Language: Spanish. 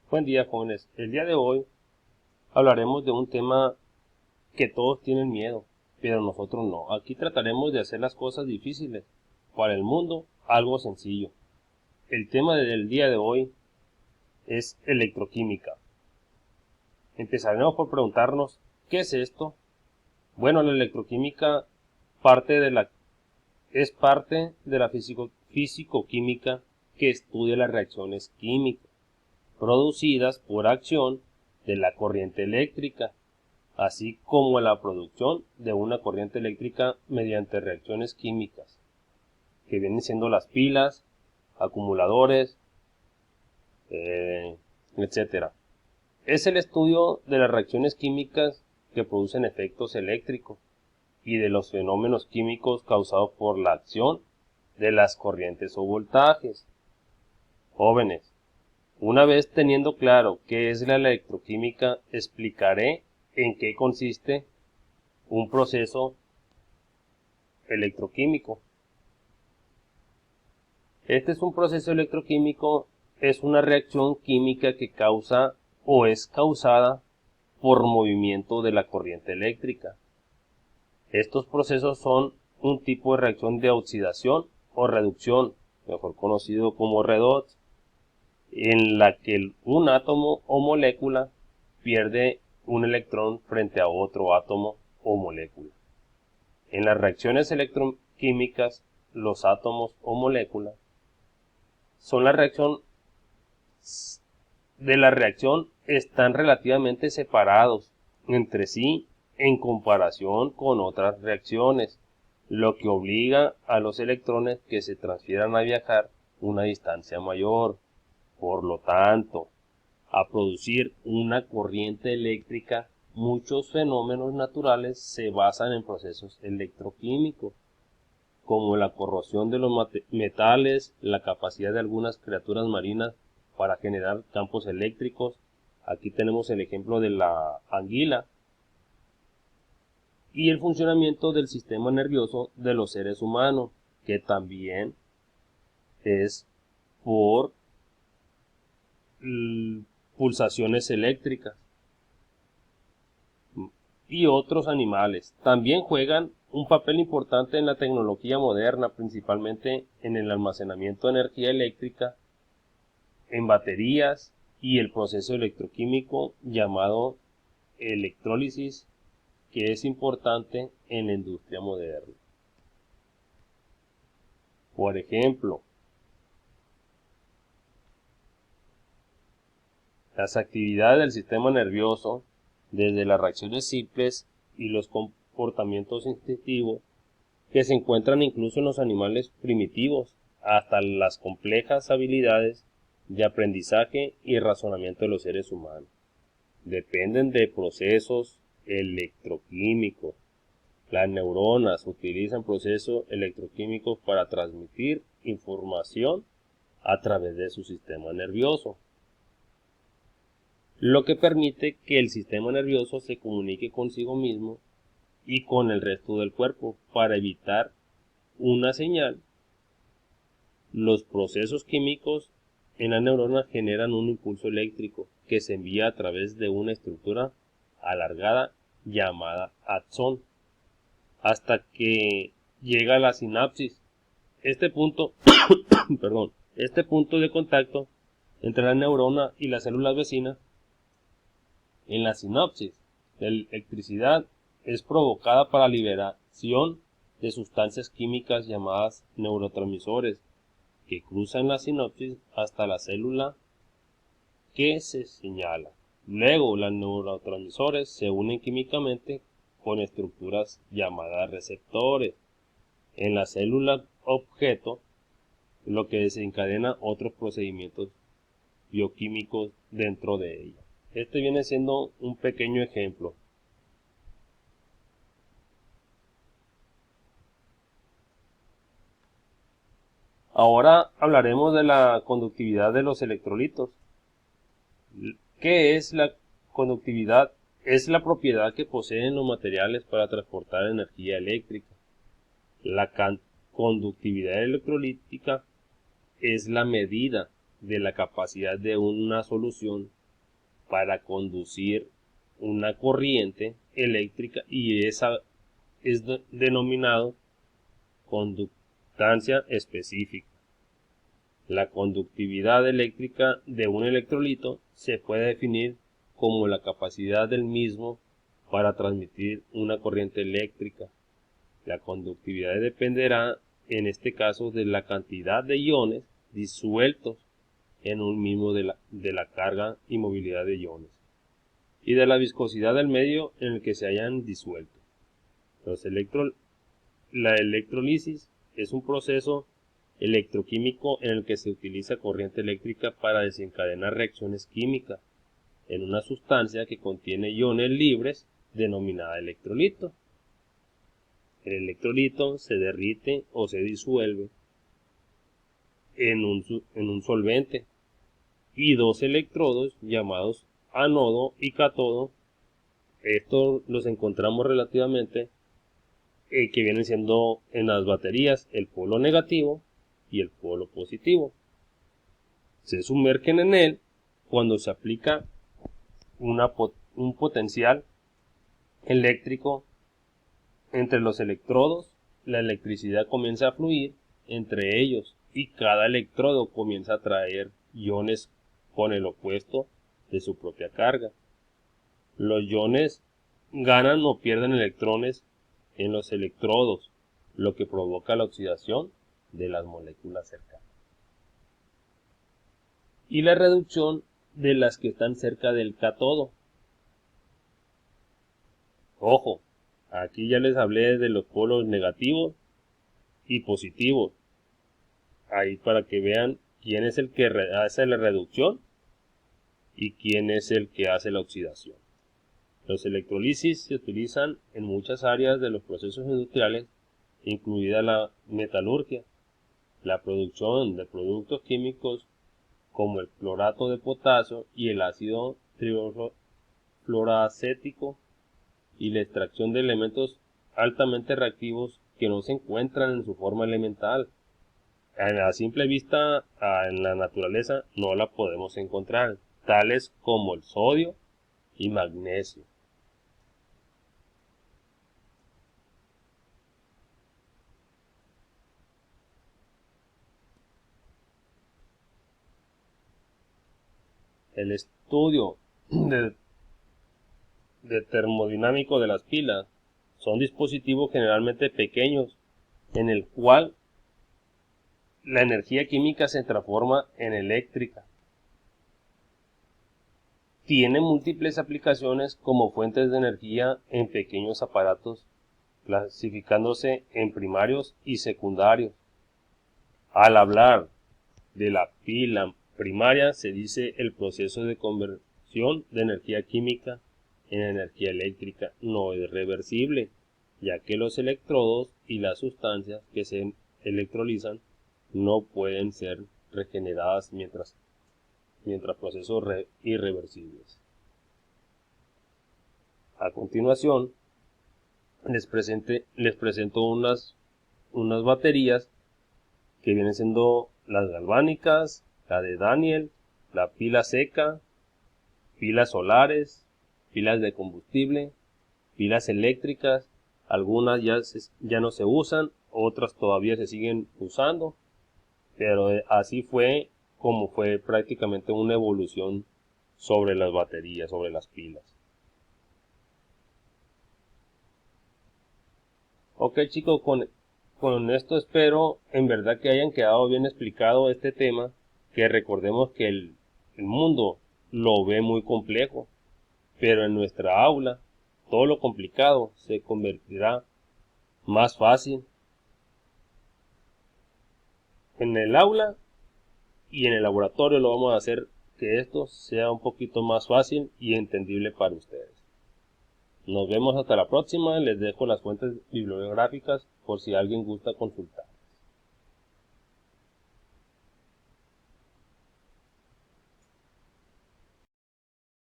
Buen día, jóvenes. El día de hoy hablaremos de un tema que todos tienen miedo, pero nosotros no. Aquí trataremos de hacer las cosas difíciles, para el mundo algo sencillo. El tema del día de hoy es electroquímica. Empezaremos por preguntarnos, ¿qué es esto? Bueno, la electroquímica es parte de la físico-química que estudia las reacciones químicas producidas por acción de la corriente eléctrica, así como la producción de una corriente eléctrica mediante reacciones químicas, que vienen siendo las pilas, acumuladores, etc. Es el estudio de las reacciones químicas que producen efectos eléctricos y de los fenómenos químicos causados por la acción de las corrientes o voltajes. Jóvenes, una vez teniendo claro qué es la electroquímica, explicaré en qué consiste un proceso electroquímico. Este es un proceso electroquímico, es una reacción química que causa o es causada por movimiento de la corriente eléctrica. Estos procesos son un tipo de reacción de oxidación o reducción, mejor conocido como redox, en la que un átomo o molécula pierde un electrón frente a otro átomo o molécula. En las reacciones electroquímicas, los átomos o moléculas son la reacción están relativamente separados entre sí en comparación con otras reacciones, lo que obliga a los electrones que se transfieran a viajar una distancia mayor. Por lo tanto, a producir una corriente eléctrica, muchos fenómenos naturales se basan en procesos electroquímicos, como la corrosión de los metales, la capacidad de algunas criaturas marinas para generar campos eléctricos. Aquí tenemos el ejemplo de la anguila, y el funcionamiento del sistema nervioso de los seres humanos, que también es por pulsaciones eléctricas. Y otros animales también juegan un papel importante en la tecnología moderna, principalmente en el almacenamiento de energía eléctrica, en baterías y el proceso electroquímico llamado electrólisis, que es importante en la industria moderna. Por ejemplo, las actividades del sistema nervioso, desde las reacciones simples y los comportamientos instintivos que se encuentran incluso en los animales primitivos, hasta las complejas habilidades de aprendizaje y razonamiento de los seres humanos, dependen de procesos electroquímicos. Las neuronas utilizan procesos electroquímicos para transmitir información a través de su sistema nervioso, lo que permite que el sistema nervioso se comunique consigo mismo y con el resto del cuerpo para evitar una señal. Los procesos químicos en la neurona generan un impulso eléctrico que se envía a través de una estructura alargada llamada axón hasta que llega a la sinapsis. Este punto, este punto de contacto entre la neurona y las células vecinas en la sinapsis, la electricidad es provocada por la liberación de sustancias químicas llamadas neurotransmisores que cruzan la sinapsis hasta la célula que se señala. Luego, los neurotransmisores se unen químicamente con estructuras llamadas receptores en la célula objeto, lo que desencadena otros procedimientos bioquímicos dentro de ella. Este viene siendo un pequeño ejemplo. Ahora hablaremos de la conductividad de los electrolitos. ¿Qué es la conductividad? Es la propiedad que poseen los materiales para transportar energía eléctrica. La conductividad electrolítica es la medida de la capacidad de una solución para conducir una corriente eléctrica, y esa es denominado conductancia específica. La conductividad eléctrica de un electrolito se puede definir como la capacidad del mismo para transmitir una corriente eléctrica. La conductividad dependerá, en este caso, de la cantidad de iones disueltos en un mismo de la carga y movilidad de iones, y de la viscosidad del medio en el que se hayan disuelto. La electrólisis es un proceso electroquímico en el que se utiliza corriente eléctrica para desencadenar reacciones químicas en una sustancia que contiene iones libres, denominada electrolito. El electrolito se derrite o se disuelve en un solvente, y dos electrodos llamados ánodo y cátodo, estos los encontramos relativamente que vienen siendo en las baterías el polo negativo y el polo positivo. Se sumergen en él cuando se aplica un potencial eléctrico entre los electrodos. La electricidad comienza a fluir entre ellos y cada electrodo comienza a atraer iones con el opuesto de su propia carga. Los iones ganan o pierden electrones en los electrodos, lo que provoca la oxidación de las moléculas cercanas y la reducción de las que están cerca del cátodo. Ojo, aquí ya les hablé de los polos negativos y positivos, ahí para que vean quién es el que hace la reducción y quién es el que hace la oxidación. Los electrolisis se utilizan en muchas áreas de los procesos industriales, incluida la metalurgia, la producción de productos químicos como el clorato de potasio y el ácido trifluoroacético, y la extracción de elementos altamente reactivos que no se encuentran en su forma elemental. A simple vista, en la naturaleza no la podemos encontrar, tales como el sodio y magnesio. El estudio de termodinámico de las pilas son dispositivos generalmente pequeños en el cual la energía química se transforma en eléctrica. Tiene múltiples aplicaciones como fuentes de energía en pequeños aparatos, clasificándose en primarios y secundarios. Al hablar de la pila primaria se dice el proceso de conversión de energía química en energía eléctrica no es reversible, ya que los electrodos y las sustancias que se electrolizan no pueden ser regeneradas mientras procesos irreversibles. A continuación les presento unas baterías que vienen siendo las galvánicas, la de Daniel, la pila seca, pilas solares, pilas de combustible, pilas eléctricas. Algunas ya no se usan, otras todavía se siguen usando, pero así fue como fue prácticamente una evolución sobre las baterías, sobre las pilas. Ok, chicos, con esto espero en verdad que hayan quedado bien explicado este tema, que recordemos que el mundo lo ve muy complejo, pero en nuestra aula todo lo complicado se convertirá más fácil. En el aula y en el laboratorio lo vamos a hacer que esto sea un poquito más fácil y entendible para ustedes. Nos vemos hasta la próxima. Les dejo las fuentes bibliográficas por si alguien gusta consultar.